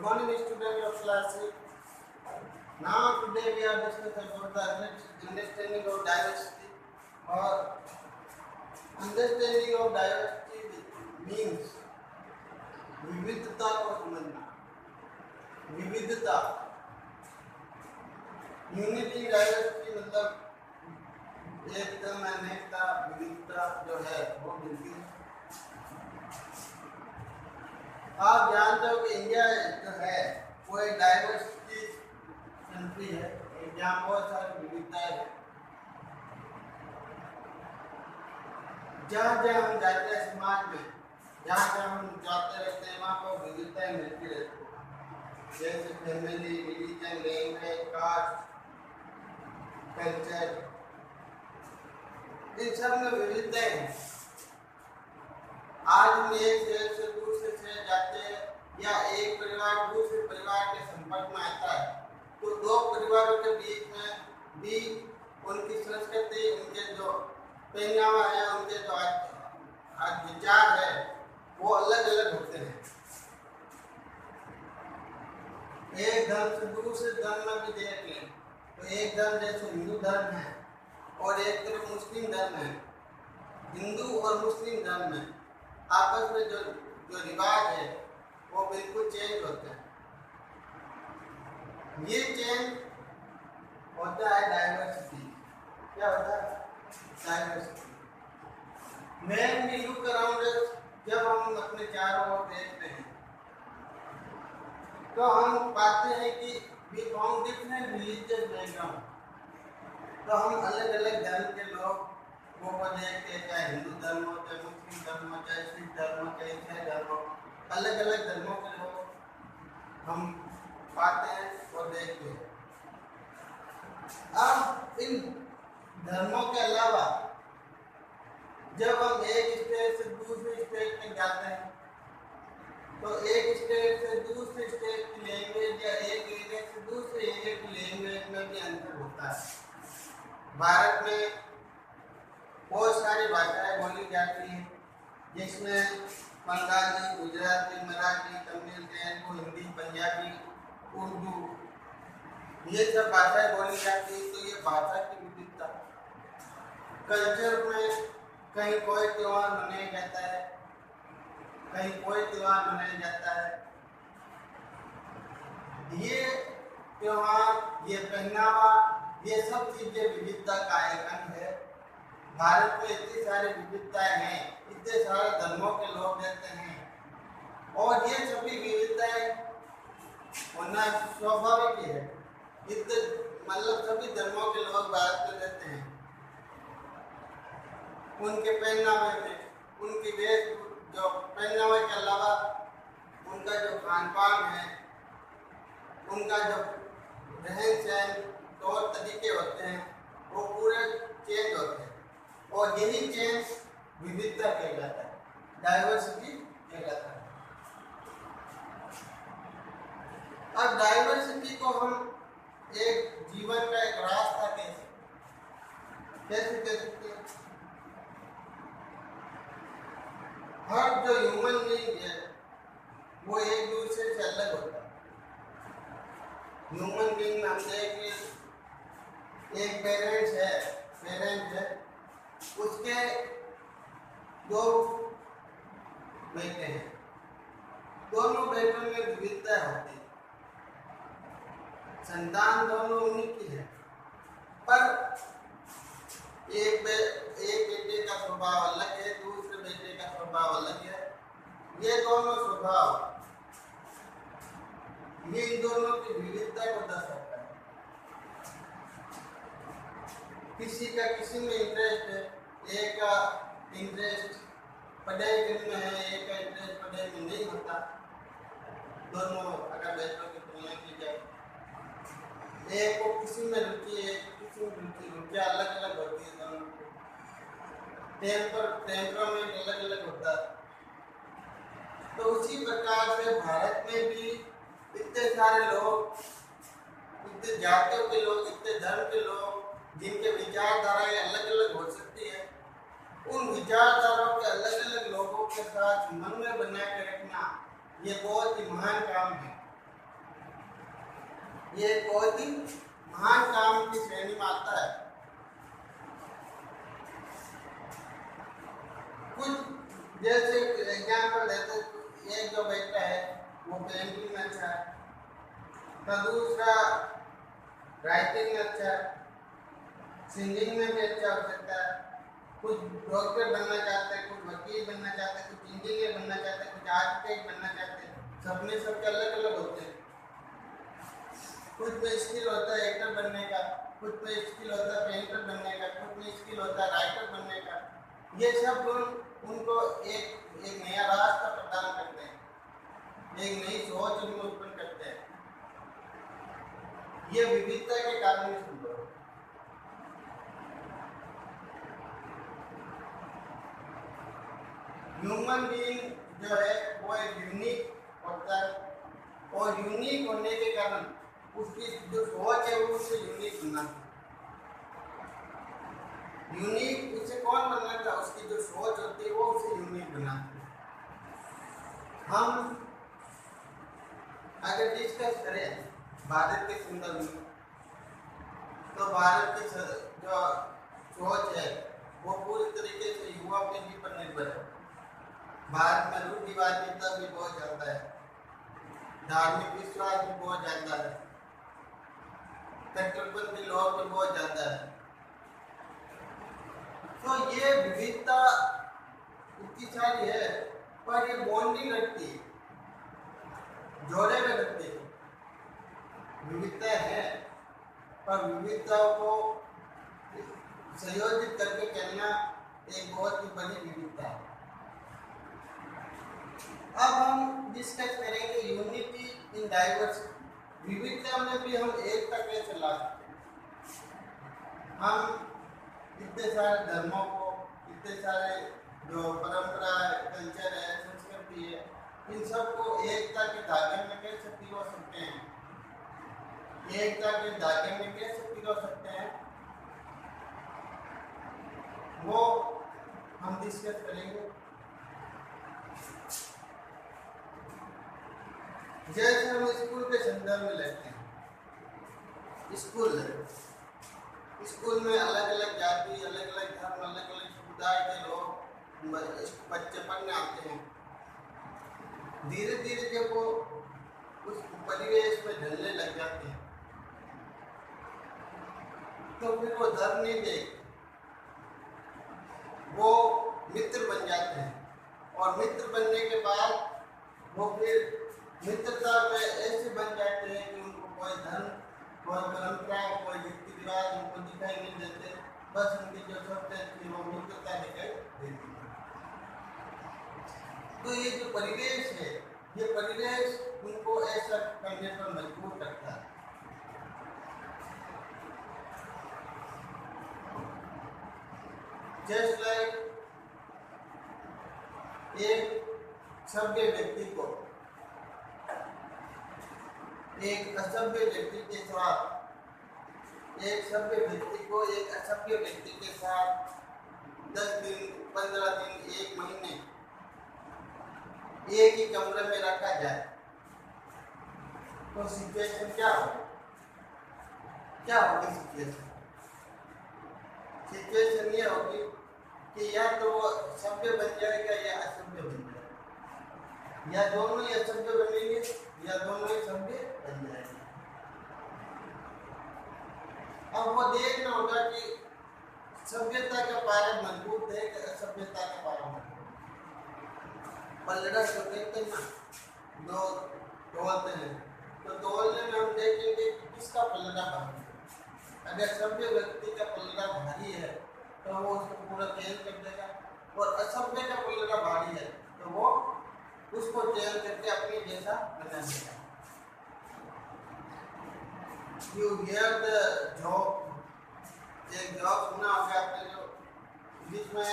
morning, student of class 6. Now today we are discussing about the understanding of diversity or understanding of diversity means विविधता को समझना. विविधता unity diversity मतलब एकदम अनेकता विविधता जो है वो मिलती है. आप जानते हो कि इंडिया जो है वो एक डाइवर्सिटी कंट्री है, जहाँ बहुत सारी विविधताएं हैं. जहाँ जहाँ हम जाते हैं समाज में, जहाँ जहाँ हम जाते रहते हैं वहाँ पर विविधताएं मिलती रहती है. जैसे family, religion, language, caste, culture, इन सब में विविधताएं हैं. आज हम एक शहर से दूसरे शहर जाते हैं या एक परिवार दूसरे परिवार के संपर्क में आता है तो दो परिवारों के बीच में भी उनकी संस्कृति, उनके जो पहनावा है, उनके जो आज विचार है वो अलग अलग होते हैं. एक धर्म से दूसरे धर्म में भी देख लें तो एक धर्म जैसे हिंदू धर्म है और एक तरफ मुस्लिम धर्म है. हिंदू और मुस्लिम धर्म में आपस में जो रिवाज है वो बिल्कुल चेंज होते हैं. ये चेंज होता है डाइवर्सिटी. क्या होता है? Diversity. When we look around us, जब हम अपने चारों ओर देखते हैं तो हम पाते हैं कि we found different religious background. तो हम अलग अलग धर्म के लोग वो देखते हैं, चाहे हिंदू धर्म हो, चाहे मुस्लिम धर्म हो, चाहे सिख धर्म हो, चाहे ईसाई धर्म हो, अलग अलग धर्मों के लोग हम पाते हैं और देखते हैं. अब इन धर्मों के अलावा जब हम एक स्टेट से दूसरे स्टेट में जाते हैं तो एक स्टेट से दूसरे स्टेट की लैंग्वेज या एक एरिया से दूसरे एरिया की लैंग्वेज में भी अंतर होता है. भारत में बहुत सारी भाषाएं बोली जाती हैं जिसमें बंगाली, गुजराती, मराठी, तमिल, तेलुगु, हिंदी, पंजाबी, उर्दू ये सब भाषाएं बोली जाती है. तो ये भाषा की विविधता. कल्चर में कहीं कोई त्योहार मनाया जाता है, कहीं कोई त्योहार मनाया जाता है. ये त्योहार, ये पहनावा, ये सब चीजें विविधता का एक अंग है. भारत में इतनी सारी विविधताएं हैं, इतने सारे धर्मों के लोग रहते हैं और ये सभी विविधताएं होना स्वाभाविक है. इतने मतलब सभी धर्मों के लोग भारत में रहते हैं. उनके पहनावे में, उनकी वेश, जो पहनावे के अलावा उनका जो खान पान है, उनका जो रहन सहन तौर तरीके होते हैं वो पूरे चेंज होते हैं और यही चेंज विविधता कहलाता है, डाइवर्सिटी कहलाता है. अब डाइवर्सिटी को हम एक जीवन का एक रास्ता कैसे कह सकते हैं? हर जो ह्यूमन बीइंग है वो एक दूसरे से अलग होता है. ह्यूमन बीइंग में हम देखें, एक पेरेंट है, उसके दो बेटे हैं, दोनों बेटों में विविधता होती है. संतान दोनों उन्हीं की है पर एक बेटे का स्वभाव अलग है, दूसरे बेटे का स्वभाव अलग है. ये दोनों स्वभाव ये इन दोनों की विविधता को दर्शाता है. किसी का किसी में इंटरेस्ट है, एक का इंटरेस्ट पढ़ाई करने में है, एक का इंटरेस्ट पढ़ाई में नहीं होता. दोनों अगर बेटों की तुलना की जाए, एक को किसी में रुचि है, किसी में रुचियाँ अलग अलग होती है. दोनों टेम्परामेंट अलग अलग होता है. तो उसी प्रकार से भारत में भी इतने सारे लोग, इतने जातियों के लोग, इतने धर्म के लोग जिनके विचारधाराएं अलग अलग हो सकती है, उन विचारधाराओं के अलग अलग लोगों के साथ समन्वय बना के रखना ये बहुत ही महान काम है. ये बहुत ही महान काम की श्रेणी में आता है। कुछ जैसे एग्जाम्पल देते, एक जो बेटा है वो पेंटिंग में अच्छा है, तो दूसरा राइटिंग में अच्छा है, सिंगिंग में भी अच्छा हो सकता है, कुछ डॉक्टर बनना चाहते हैं, कुछ वकील बनना चाहते हैं, कुछ इंजीनियर बनना चाहते हैं, कुछ आर्किटेक्ट बनना चाहते हैं। सपने सबके अलग अलग होते हैं। कुछ में स्किल होता है एक्टर बनने का, कुछ में स्किल होता है पेंटर बनने का, कुछ में स्किल होता है राइटर बनने का। ये सब गुण उनको एक नया रास्ता प्रदान करते हैं, एक नई सोच उनमें उत्पन्न करते हैं। ये विविधता के कारण ही संभव है। ह्यूमन बीइंग जो है वो एक यूनिक होता है, और यूनिक होने के कारण उसकी जो सोच है वो उससे यूनिक बनना। यूनिक उसे कौन बनना था, उसकी जो सोच होती है वो उसे यूनिक बनाती है। हम अगर डिस्कस करें भारत के संदर्भ में, तो भारत की जो सोच है वो पूरी तरीके से युवा पीढ़ी पर निर्भर है। भारत में रूढ़िवादिता भी बहुत ज्यादा है, धार्मिक विश्वास भी बहुत ज्यादा है, कट्टरपंथी लोग भी बहुत ज्यादा है। तो ये विविधता इतनी सारी है, पर ये बॉन्डिंग रखती है, जोड़े में रखती है। विविधता है, पर विविधताओं को संयोजित करके चलना एक बहुत ही बड़ी विविधता है। अब हम डिस्कस करेंगे यूनिटी इन डाइवर्सिटी। विविधता में भी हम एकता कैसे ला सकते हैं। हम इतने सारे धर्मों को, इतने सारे जो परंपरा है, कल्चर है, संस्कृति है, इन सबको एकता के धागे में कैसे पिरो सकते हैं, एकता के धागे में कैसे पिरो सकते हैं, वो हम डिस्कस करेंगे। जैसे हम स्कूल के संदर्भ में लेते हैं, स्कूल में अलग अलग जाति, अलग अलग धर्म, अलग अलग समुदाय के लोग बच्चे पढ़ने आते हैं। धीरे धीरे जब वो उस परिवेश में ढलने लग जाते हैं, तो फिर वो धर्म नहीं देखते, वो मित्र बन जाते हैं। और मित्र बनने के बाद वो फिर मित्रता में ऐसे बन जाते हैं कि उनको कोई धर्म, कोई परंपरा, कोई रीति रिवाज उनको दिखाई नहीं देते, बस उनकी जो शब्द है वो मित्रता दिखाई देती है। तो ये जो परिवेश है, ये परिवेश उनको ऐसा करने पर मजबूर करता है। जस्ट लाइक एक सभ्य व्यक्ति को एक असभ्य व्यक्ति के साथ, एक सभ्य व्यक्ति को एक असभ्य व्यक्ति के साथ 10 दिन, 15 दिन, 1 महीने एक ही कमरे में रखा जाए, तो सिचुएशन क्या होगी? क्या होगी सिचुएशन? सिचुएशन ये होगी कि या तो वो सभ्य बन जाएगा या असभ्य बन जाएगा, या दोनों ही असभ्य बनेंगे या दोनों ही सभ्य बन जाएंगे। अब वो देखना होगा कि सभ्यता का पारा मजबूत है कि असभ्यता का पारा मजबूत है। पलड़ा को देखते हैं ना, दो तोलते हैं, तो तोलने में हम देखेंगे कि किसका पलड़ा भारी है। अगर सभ्य व्यक्ति का पलड़ा भारी है तो वो उसको पूरा चेंज कर देगा, और असभ्य का पलड़ा भारी है तो वो उसको चेंज करके अपने जैसा बना देगा। You hear the joke, एक जॉब सुना होगा आपने, जो जिसमें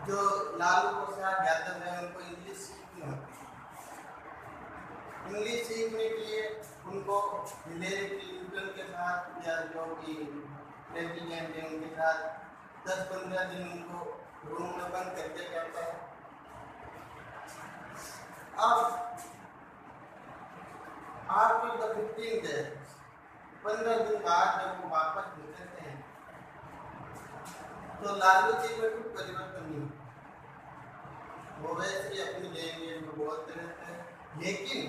जो लालू प्रसाद यादव है उनको इंग्लिश सीखनी होती है। इंग्लिश सीखने के लिए उनको हिलेरी क्लिंटन के साथ या जो कि प्रेसिडेंट है उनके साथ 10-15 दिन उनको रूम में बंद करके करता है। अब आफ्टर द 15 डेज, 15 दिन बाद जब वो वापस निकलते हैं तो लालू जी में कुछ परिवर्तन नहीं, वो वैसे ही अपनी लैंग्वेज में बोलते रहते हैं, लेकिन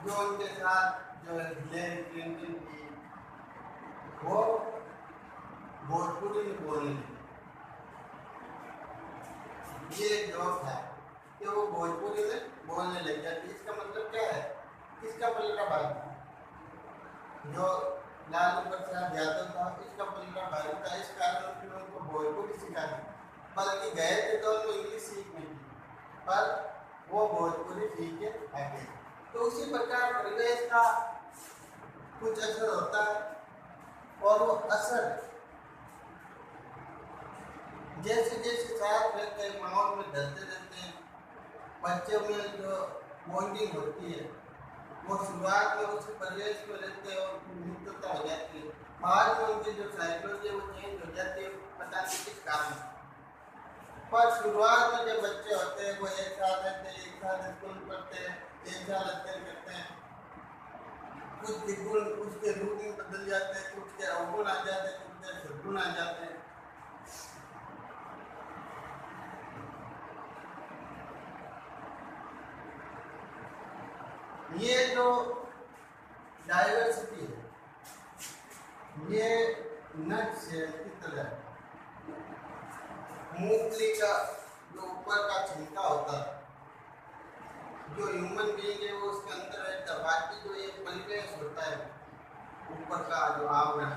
जो उनके साथ जो हिलेरी क्लिंटन थी वो भोजपुरी में बोलने लगी। ये जोक है कि वो भोजपुरी में बोलने लग जाती। इसका मतलब क्या है, इसका पलटा भारी जो लालू प्रसाद यादव था, इसका पलटा भारी था। इस कारण उन्होंने उनको भोजपुरी सिखा दी, बल्कि गए थे तो उनको इंग्लिश सीखनी थी, पर वो भोजपुरी सीख के आ गए। तो उसी प्रकार परिवेश का कुछ असर होता है, और वो असर जैसे जैसे साथ रहते हैं, माहौल में ढलते रहते हैं, बच्चों में जो बॉन्डिंग होती है वो शुरुआत में उस परिवेश में रहते हैं और मित्रता हो जाती है। बाद में उनकी जो साइकोलॉजी है वो चेंज हो जाती है, पता नहीं किस कारण। पर शुरुआत में जब बच्चे होते हैं वो एक साथ रहते हैं, एक साथ स्कूल पढ़ते हैं, एक साथ अध्ययन करते हैं, कुछ गुण उसके रूप में बदल जाते हैं, कुछ के अवगुण आ जाते हैं, कुछ के सद्गुण आ जाते हैं। ये जो डाइवर्सिटी है ये नट शेल की तरह मूंगफली का जो ऊपर का छिलका होता है, जो ह्यूमन बीइंग है वो उसके अंदर रहता है, बाकी जो एक परिवेश होता है ऊपर का जो आवरण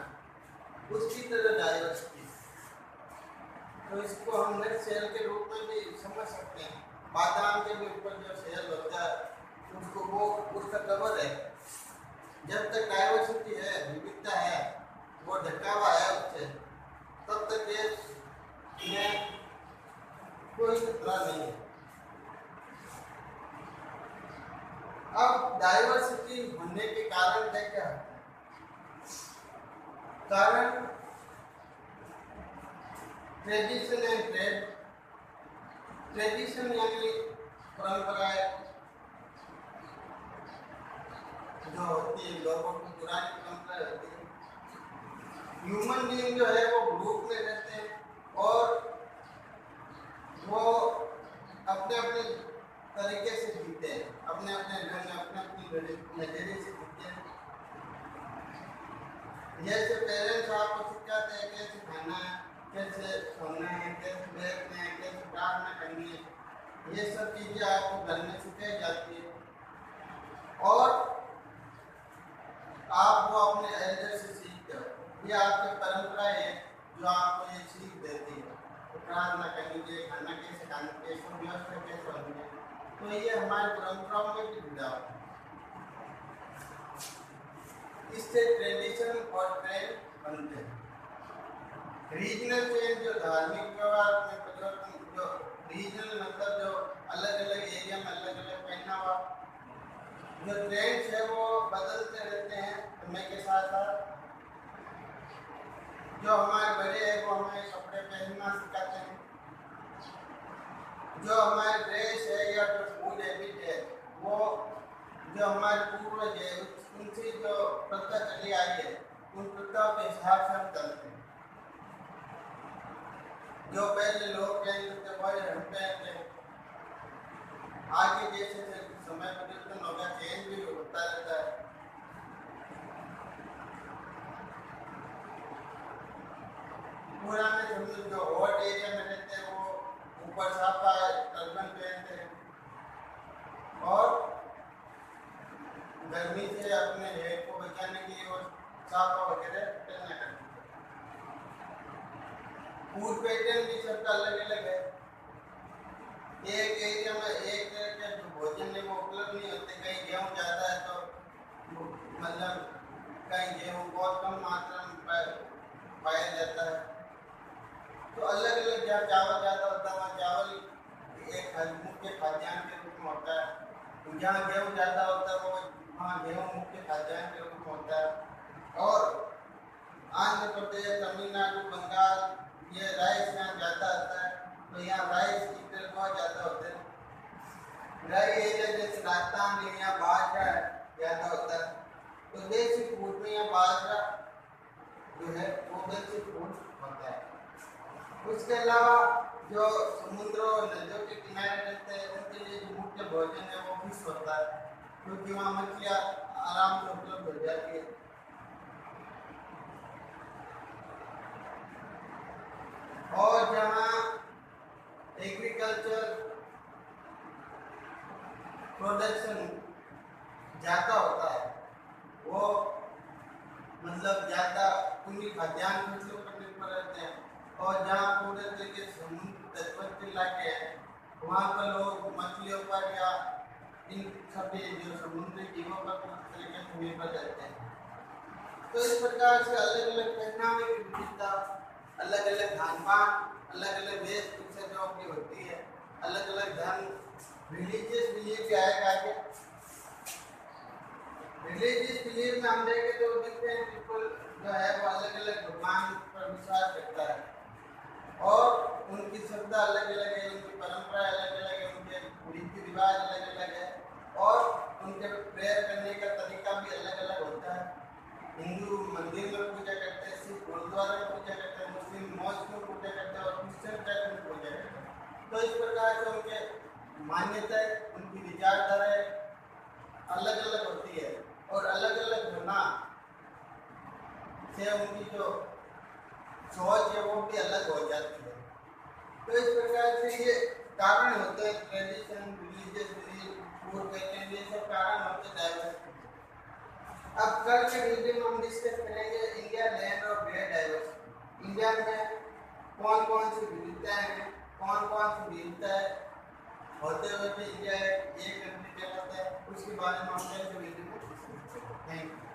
उसकी तरह डाइवर्सिटी। तो इसको हम नट शेल के रूप में भी समझ सकते हैं। बादाम के भी ऊपर जो शेल होता है उसको वो उसका कवर है। जब तक डाइवर्सिटी है, विविधता है, वो ढका हुआ है उससे, तब तक देश में कोई खतरा नहीं है। अब डाइवर्सिटी होने के कारण है क्या? कारण ट्रेडिशन एंड ट्रेड। ट्रेडिशन यानी परंपराएं जो होती है, लोगों की पुरानी परंपरा होती है। ह्यूमन बीइंग जो है वो ग्रुप में रहते हैं और वो अपने अपने तरीके से जीते हैं, अपने अपने ढंग में, अपने अपनी नजरिए से जीते हैं। जैसे पेरेंट्स आपको सिखाते हैं कैसे खाना है, कैसे सोना है, कैसे बैठना है, कैसे प्रार्थना करनी है, ये सब चीज़ें आपको घर में सिखाई जाती है और आप वो अपने एल्डर से सीखते हो। ये आपकी परंपराएं है जो आपको ये सीख देती है, तो प्रार्थना करनी चाहिए, खाना कैसे खाना, कैसे व्यवस्था कैसे होनी है। तो ये हमारी परंपराओं में भी जुड़ा हुआ है। इससे ट्रेडिशन और ट्रेंड बनते हैं। रीजनल चेंज जो धार्मिक व्यवहार में परिवर्तन, जो रीजनल मतलब जो अलग अलग एरिया में अलग अलग पहनावा, जो ट्रेंड्स है वो बदलते रहते हैं समय के साथ साथ। जो हमारे बड़े हैं वो हमें कपड़े पहनना सिखाते हैं, जो हमारे ड्रेस है या जो फूड हैबिट है वो जो हमारे पूर्वज है उनसे जो प्रथा चली आई है उन प्रथाओं के हिसाब से हम चलते हैं। जो पहले लोग पहनते थे वही हम पहनते हैं। आगे जैसे जैसे समय परिवर्तन होगा, चेंज भी होता रहता है। पुराने समय जो हॉट एरिया में रहते हैं वो ऊपर साफा टर्बन पहनते हैं और गर्मी से अपने हेड को बचाने के लिए वो साफा वगैरह पहनना करते हैं। फूड पैटर्न भी सबका अलग अलग है। एक एरिया में एक तरह के जो भोजन है वो उपलब्ध नहीं होते। कहीं गेहूँ ज़्यादा है तो मतलब कहीं गेहूँ बहुत कम मात्रा में पाया जाता है। तो अलग अलग जहाँ चावल ज़्यादा होता है वहाँ चावल एक मुख्य खाद्यान्न के रूप में होता है। जहाँ गेहूँ ज़्यादा होता है वो वहाँ गेहूँ मुख्य खाद्यान्न के रूप में होता है। और आंध्र प्रदेश, तमिलनाडु, बंगाल ये राइस यहाँ ज़्यादा आता है तो यहाँ राइस की तरफ बहुत ज़्यादा होते हैं। ड्राई एरिया जैसे राजस्थान है यहाँ बाजरा है, ज़्यादा होता है। तो देसी फूड में यह बाजरा जो है वो देसी फूड होता है। उसके अलावा जो समुद्रों और नदियों के किनारे रहते हैं उनके लिए जो मुख्य भोजन है वो फिश होता है, क्योंकि वहाँ मछलियाँ आराम से उपलब्ध हो जाती है। और जहाँ एग्रीकल्चर प्रोडक्शन ज़्यादा होता है वो मतलब ज़्यादा उन्हीं खाद्यान्न फसलों पर निर्भर रहते हैं। और जहाँ पूरे तरीके समुद्र तटवर्ती इलाके हैं वहाँ पर लोग मछलियों पर या इन सभी जो समुद्री जीवों पर पूरी तरीके से निर्भर रहते हैं। तो इस प्रकार से अलग अलग पहनावे की विविधता, अलग अलग खान पान, अलग अलग वेशभूषा जो की होती है, अलग अलग धर्म, रिलीजियस बिलीफ क्या है आगे। रिलीजियस बिलीफ में हम देखें तो डिफरेंट पीपल जो है वो अलग अलग भगवान पर विश्वास करता है और उनकी श्रद्धा अलग अलग है, उनकी परंपरा अलग अलग है, उनके रीति रिवाज अलग अलग है और उनके प्रेयर करने का तरीका भी अलग अलग होता है। हिंदू मंदिर में पूजा करते हैं, सिख गुरुद्वारा में पूजा करते हैं, मुस्लिम मॉस्क में पूजा करते हैं और क्रिश्चियन चर्च में पूजा करते हैं। तो इस प्रकार से उनके मान्यताएं, उनकी विचारधाराएं अलग अलग होती है और अलग अलग होना से उनकी जो सोच है वो भी अलग हो जाती है। तो इस प्रकार से ये कारण होते हैं, tradition, religious belief, food pattern, ये सब कारण होते हैं डाइवर्सिटी। अब कल के वीडियो में हम डिस्कस करेंगे India land of great diversity. India में कौन कौन सी विविधताएं हैं, कौन कौन सी विविधताएं होते हुए इंडिया एक कंट्री कहलाता है, उसके बारे में हम कल के वीडियो में डिस्कस करेंगे। Thank you.